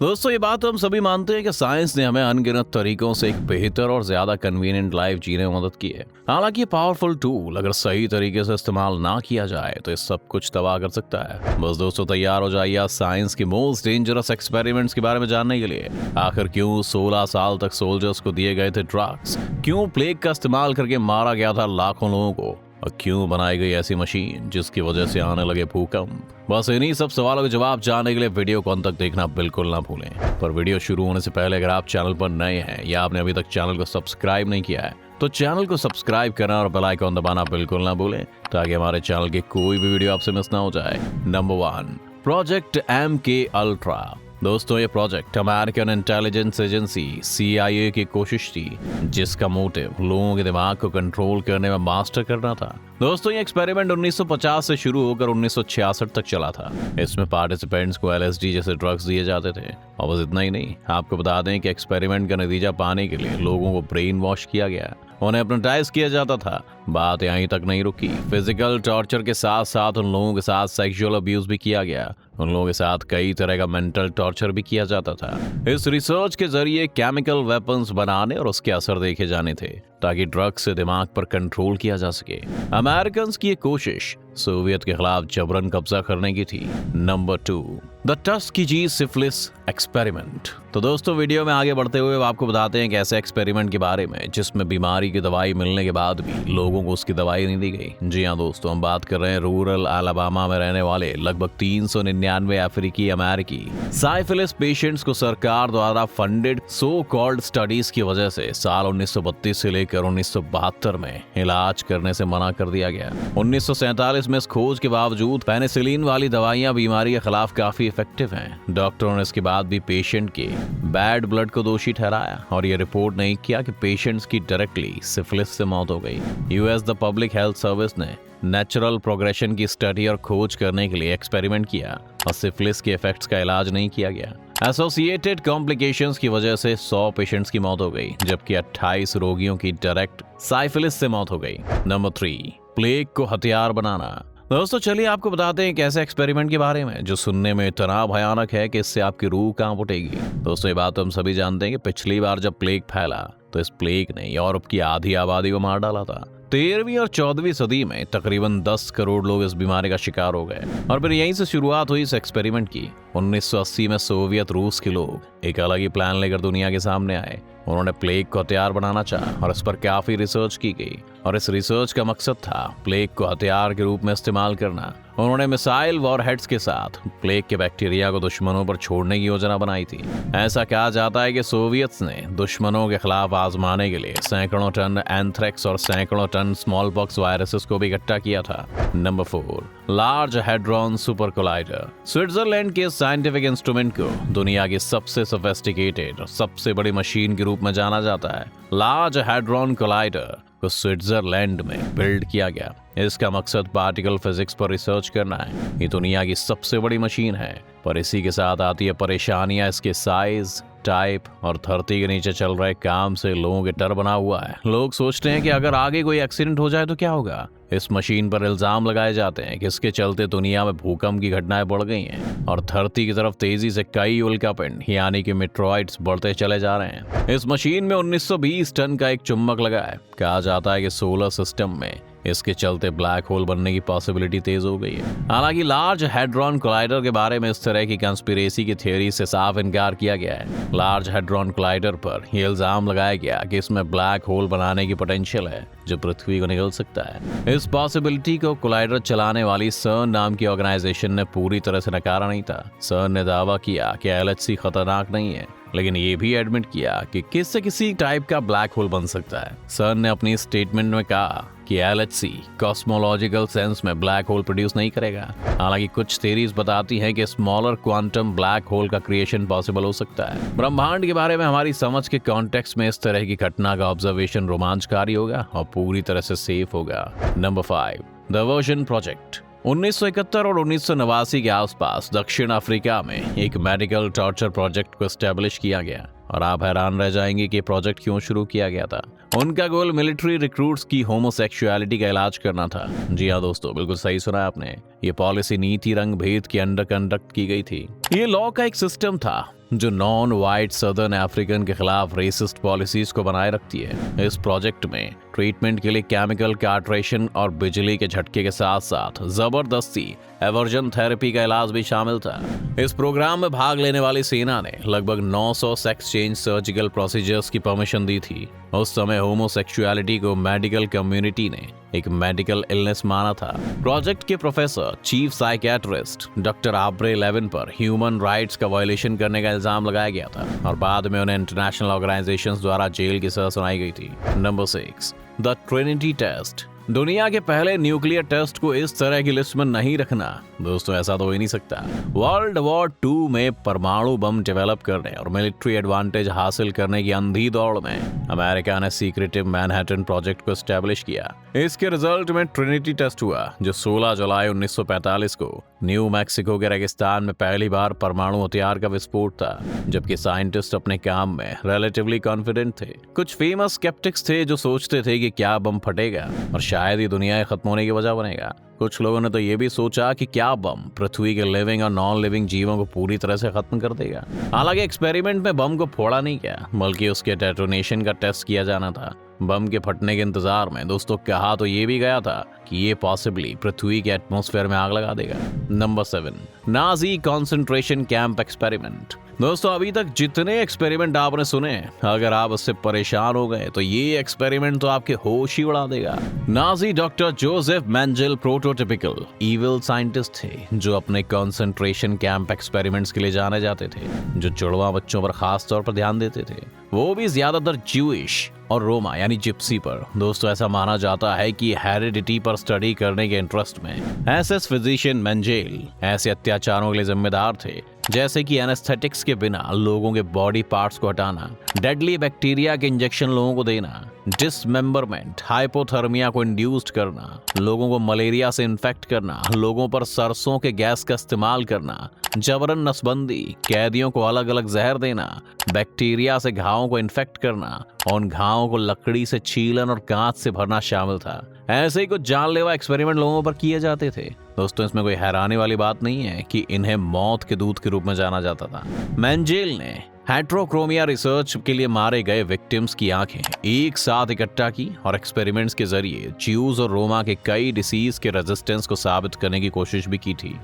दोस्तों ये बात तो हम सभी मानते हैं कि साइंस ने हमें अनगिनत तरीकों से एक बेहतर और ज्यादा कन्वीनियंट लाइफ जीने में मदद की है। हालांकि ये पावरफुल टूल अगर सही तरीके से इस्तेमाल ना किया जाए तो ये सब कुछ तबाह कर सकता है। बस दोस्तों तैयार हो जाइए आज साइंस की मोस्ट डेंजरस एक्सपेरिमेंट्स के बारे में जानने के लिए। आखिर क्यों 16 साल तक सोल्जर्स को दिए गए थे ड्रग्स, क्यों प्लेग का इस्तेमाल करके मारा गया था लाखों लोगों को, और क्यों बनाई गई ऐसी मशीन जिसकी वजह से आने लगे भूकंप। बस इन्हीं सब सवालों के जवाब जानने के लिए वीडियो को अंत तक देखना बिल्कुल ना भूलें। पर वीडियो शुरू होने से पहले अगर आप चैनल पर नए हैं या आपने अभी तक चैनल को सब्सक्राइब नहीं किया है तो चैनल को सब्सक्राइब करना और बेल आइकन दबाना बिल्कुल ना भूलें ताकि हमारे चैनल की कोई भी वीडियो आपसे मिस ना हो जाए। Number 1, project MK ultra. दोस्तों ये project American intelligence agency CIA की कोशिश थी जिसका मोटिव लोगों के दिमाग को कंट्रोल करने में मास्टर करना था। दोस्तों ये एक्सपेरिमेंट 1950 से शुरू होकर 1966 तक चला था। इसमें पार्टिसिपेंट्स को LSD जैसे ड्रग्स दिए जाते थे और बस इतना ही नहीं, आपको बता दें कि एक्सपेरिमेंट का नतीजा पाने के लिए लोगों को ब्रेन वॉश किया गया, उन्हें हिप्नोटाइज किया जाता था। बात यहीं तक नहीं रुकी, फिजिकल टॉर्चर के साथ साथ उन लोगों के साथ सेक्सुअल अब्यूज भी किया गया। उन लोगों के साथ कई तरह का मेंटल टॉर्चर भी किया जाता था। इस रिसर्च के जरिए केमिकल वेपन्स बनाने और उसके असर देखे जाने थे ताकि ड्रग्स से दिमाग पर कंट्रोल किया जा सके। अमेरिकन की ये कोशिश सोवियत के खिलाफ जबरन कब्जा करने की थी। Number 2, the Tuskegee syphilis experiment. तो दोस्तों वीडियो में आगे बढ़ते हुए आपको बताते हैं कि ऐसे एक्सपेरिमेंट के बारे में जिसमें बीमारी की दवाई मिलने के बाद भी लोगों को उसकी दवाई नहीं दी गई। जी हाँ दोस्तों, हम बात कर रहे हैं रूरल अलाबामा में रहने वाले लगभग 399 अफ्रीकी अमेरिकी साइफिलिस पेशेंट्स को सरकार द्वारा फंडेड सो कॉल्ड स्टडीज की वजह से साल 1932 से लेकर 1972 में इलाज करने से मना कर दिया गया। 1947 में इस खोज के बावजूद पेनिसिलिन वाली दवाइयां बीमारी के खिलाफ काफी इफेक्टिव हैं। डॉक्टरों ने इसके बाद भी पेशेंट के बैड ब्लड को दोषी ठहराया और ये रिपोर्ट नहीं किया कि पेशेंट्स की डायरेक्टली सिफिलिस से मौत हो गई। US the public health service ने नेचुरल प्रोग्रेशन की स्टडी और खोज करने के लिए एक्सपेरिमेंट किया और सिफिलिस के इफेक्ट्स का इलाज नहीं किया गया। एसोसिएटेड कॉम्प्लिकेशंस की वजह से 100 पेशेंट्स की मौत हो गई जबकि 28 रोगियों की डायरेक्ट साइफिलिस से मौत हो गई। नंबर 3, प्लेग को हथियार बनाना। दोस्तों चलिए आपको बताते हैं एक ऐसे एक्सपेरिमेंट के बारे में जो सुनने में इतना भयानक है कि इससे आपकी रूह कांप उठेगी। दोस्तों ये बात तो हम सभी जानते हैं कि पिछली बार जब प्लेग फैला तो इस प्लेग ने यूरोप की आधी आबादी को मार डाला था। 13वीं और 14वीं सदी में तकरीबन 10 करोड़ लोग इस बीमारी का शिकार हो गए और फिर यहीं से शुरुआत हुई इस एक्सपेरिमेंट की। 1980 में सोवियत रूस के लोग एक अलग ही प्लान लेकर दुनिया के सामने आए। उन्होंने प्लेग को हथियार बनाना चाहा और इस पर काफी रिसर्च की गई और इस रिसर्च का मकसद था प्लेग को हथियार के रूप में इस्तेमाल करना। उन्होंने मिसाइल वॉरहेड्स के साथ प्लेग के बैक्टीरिया को दुश्मनों पर छोड़ने की योजना बनाई थी। ऐसा कहा जाता है कि सोवियत्स ने दुश्मनों के खिलाफ आजमाने के लिए सैकड़ों टन एंथ्रेक्स और सैकड़ों टन स्मॉल पॉक्स वायरसेस को भी इकट्ठा किया था। Number 4, large hadron super collider. Switzerland के साइंटिफिक इंस्ट्रूमेंट को दुनिया की सबसे सोफिस्टिकेटेड और सबसे बड़ी मशीन के रूप में जाना जाता है। लार्ज हैड्रॉन कोलाइडर को स्विट्जरलैंड में बिल्ड किया गया। इसका मकसद पार्टिकल फिजिक्स पर रिसर्च करना है। ये दुनिया की सबसे बड़ी मशीन है पर इसी के साथ आती है परेशानियां। इसके साइज, टाइप और धरती के नीचे चल रहे काम से लोगों के डर बना हुआ है। लोग सोचते हैं कि अगर आगे कोई एक्सीडेंट हो जाए तो क्या होगा। इस मशीन पर इल्जाम लगाए जाते हैं कि इसके चलते दुनिया में भूकंप की घटनाएं बढ़ गई हैं और धरती की तरफ तेजी से कई उल्कापिंड यानी कि मेट्रोइड्स बढ़ते चले जा रहे हैं। इस मशीन में 1920 टन का एक चुंबक लगा है। कहा जाता है कि सोलर सिस्टम में इसके चलते ब्लैक होल बनने की पॉसिबिलिटी तेज हो गई है। हालांकि लार्ज हैड्रॉन कोलाइडर के बारे में इस तरह की कंस्पिरेसी की थ्योरी से साफ इनकार किया गया है। लार्ज हैड्रॉन कोलाइडर पर यह इल्जाम लगाया गया कि इसमें ब्लैक होल बनाने की पोटेंशियल है जो पृथ्वी को निगल सकता है। इस पॉसिबिलिटी को कोलाइडर चलाने वाली सर्न नाम की ऑर्गेनाइजेशन ने पूरी तरह से नकारा नहीं था। सर्न ने दावा किया कि LHC खतरनाक नहीं है लेकिन ये भी एडमिट किया कि किसी टाइप का ब्लैक होल बन सकता है। सर्न ने अपनी स्टेटमेंट में कहा कि LHC कॉस्मोलॉजिकल सेंस में ब्लैक होल प्रोड्यूस नहीं करेगा। हालांकि कुछ थ्योरीज बताती हैं कि स्मॉलर क्वांटम ब्लैक होल का क्रिएशन पॉसिबल हो सकता है। ब्रह्मांड के बारे में हमारी समझ के कॉन्टेक्स्ट में इस तरह की घटना का ऑब्जर्वेशन रोमांचकारी होगा और पूरी तरह से सेफ होगा। Number 5, diversion project. 1971 और 1989 के आसपास दक्षिण अफ्रीका में एक मेडिकल टॉर्चर प्रोजेक्ट को एस्टेब्लिश किया गया और आप हैरान रह जाएंगे कि प्रोजेक्ट क्यों शुरू किया गया था। उनका गोल मिलिट्री रिक्रूट्स की होमोसेक्सुअलिटी का इलाज करना था। जी हाँ दोस्तों, बिल्कुल सही सुना आपने। ये पॉलिसी नीति रंग भेद के अंडर कंडक्ट की गई थी। ये लॉ का एक सिस्टम था जो नॉन वाइट सदर्न अफ्रीकन के खिलाफ रेसिस्ट पॉलिसीज को बनाए रखती है। इस प्रोजेक्ट में ट्रीटमेंट के लिए केमिकल काट्रेशन और बिजली के झटके के साथ साथ जबरदस्ती एवर्जन थेरेपी का इलाज भी शामिल था। इस प्रोग्राम में भाग लेने वाली सेना ने लगभग 900 सेक्स चेंज सर्जिकल प्रोसीजर्स की परमिशन दी थी। उस समय होमोसेक्सुअलिटी को मेडिकल कम्युनिटी ने एक मेडिकल इलनेस माना था। प्रोजेक्ट के professor chief psychiatrist doctor Aubrey Levin पर ह्यूमन राइट्स का वायलेशन करने का इल्जाम लगाया गया था और बाद में उन्हें इंटरनेशनल ऑर्गेनाइजेशंस द्वारा जेल की सजा सुनाई गई थी। Number 6, the trinity test. दुनिया के पहले न्यूक्लियर टेस्ट को इस तरह की लिस्ट में नहीं रखना दोस्तों, ऐसा तो हो ही नहीं सकता। वर्ल्ड वॉर 2 में परमाणु बम डेवलप करने और मिलिट्री एडवांटेज हासिल करने की अंधी दौड़ में अमेरिका ने सीक्रेटिव मैनहट्टन प्रोजेक्ट को एस्टेब्लिश किया। इसके रिजल्ट में ट्रिनिटी टेस्ट हुआ, जो 16 जुलाई 1945 को न्यू मैक्सिको के रेगिस्तान में पहली बार परमाणु हथियार का विस्फोट था। जबकि साइंटिस्ट अपने काम में रिलेटिवली कॉन्फिडेंट थे। कुछ फेमस स्केप्टिक्स थे जो सोचते थे कि क्या बम फटेगा और शायद ही दुनिया खत्म होने की वजह बनेगा। कुछ लोगों ने तो ये भी सोचा कि क्या बम पृथ्वी के लिविंग और नॉन लिविंग जीवों को पूरी तरह से खत्म कर देगा। हालांकि एक्सपेरिमेंट में बम को फोड़ा नहीं गया, बल्कि उसके डेटोनेशन का टेस्ट किया जाना था। बम के फटने के इंतजार में दोस्तों कहा तो ये भी गया था कि ये पॉसिबली पृथ्वी के एटमॉस्फेयर में आग लगा देगा। Number 7, Nazi concentration camp experiment. दोस्तों अभी तक जितने एक्सपेरिमेंट आपने सुने, अगर आप उससे परेशान हो गए तो ये एक्सपेरिमेंट तो आपके होश ही उड़ा देगा। Nazi doctor Joseph Mengele prototypical evil scientist थे जो अपने कॉन्सेंट्रेशन कैंप एक्सपेरिमेंट्स के लिए जाने जाते थे, जो जुड़वा बच्चों पर खास तौर पर ध्यान देते थे, वो भी ज्यादातर ज्यूइश और रोमा यानी जिप्सी पर। दोस्तों ऐसा माना जाता है कि हेरिडिटी पर स्टडी करने के इंटरेस्ट में एसएस फिजिशियन मेंजेल ऐसे अत्याचारों के लिए जिम्मेदार थे, जैसे कि एनेस्थेटिक्स के बिना लोगों के बॉडी पार्ट्स को हटाना, डेडली बैक्टीरिया के इंजेक्शन लोगों को देना, डिसमेंबरमेंट, हाइपोथर्मिया को इंड्यूस्ड करना, लोगों को मलेरिया से इन्फेक्ट करना, लोगों पर सरसों के गैस का इस्तेमाल करना, जबरन नसबंदी, कैदियों को अलग अलग जहर देना, बैक्टीरिया से घावों को इन्फेक्ट करना और उन घावों को लकड़ी से छीलन और कांच से भरना शामिल था। ऐसे ही कुछ जानलेवा एक्सपेरिमेंट लोगों पर किए जाते थे। दोस्तों इसमें कोई हैरानी वाली बात नहीं है कि इन्हें मौत के दूत के रूप में जाना जाता था। मेंजेल ने हेट्रोक्रोमिया रिसर्च के लिए मारे गए विक्टिम्स की आंखें एक साथ इकट्ठा की और एक्सपेरिमेंट्स के जरिए ज्यूज और रोमा के कई डिसीज के रेजिस्टेंस को साबित करने की कोशिश भी की थी।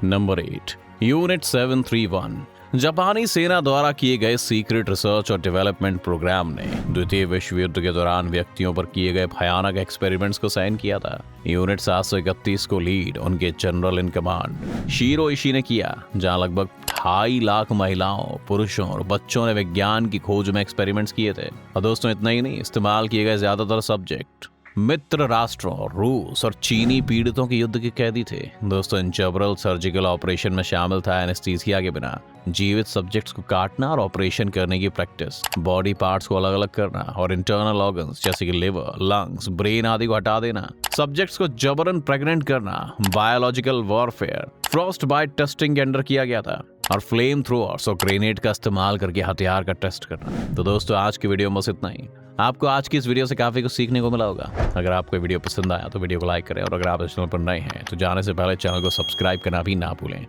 Number 8, unit 731। जापानी सेना द्वारा किए गए सीक्रेट रिसर्च और डेवलपमेंट प्रोग्राम ने द्वितीय विश्व युद्ध के दौरान व्यक्तियों पर किए गए भयानक एक्सपेरिमेंट्स को साइन किया था। यूनिट 731 को लीड उनके general in command shero Ishi ने किया, जहां लगभग 2.5 लाख महिलाओं, पुरुषों और बच्चों ने विज्ञान की खोज में एक्सपेरिमेंट्स किए थे। और दोस्तों इतना ही नहीं, इस्तेमाल किए गए ज्यादातर सब्जेक्ट मित्र राष्ट्रों, रूस और चीनी पीड़ितों के युद्ध के कैदी थे। दोस्तों इन जबरल सर्जिकल ऑपरेशन में शामिल था एनेस्थीसिया के बिना जीवित सब्जेक्ट्स को काटना और ऑपरेशन करने की प्रैक्टिस, बॉडी पार्ट्स को अलग अलग करना और इंटरनल ऑर्गन्स जैसे कि लिवर, लंग्स, ब्रेन आदि को हटा देना, सब्जेक्ट्स को जबरन प्रेग्नेंट करना, biological warfare, frost bite testing के अंडर किया गया था और फ्लेम थ्रोअर्स और ग्रेनेड का इस्तेमाल करके हथियार का टेस्ट करना। तो दोस्तों आज की वीडियो में बस इतना ही। आपको आज की इस वीडियो से काफी कुछ सीखने को मिला होगा। अगर आपको वीडियो पसंद आया तो वीडियो को लाइक करें और अगर आप इस चैनल पर नए हैं तो जाने से पहले चैनल को सब्सक्राइब करना भी ना भूलें।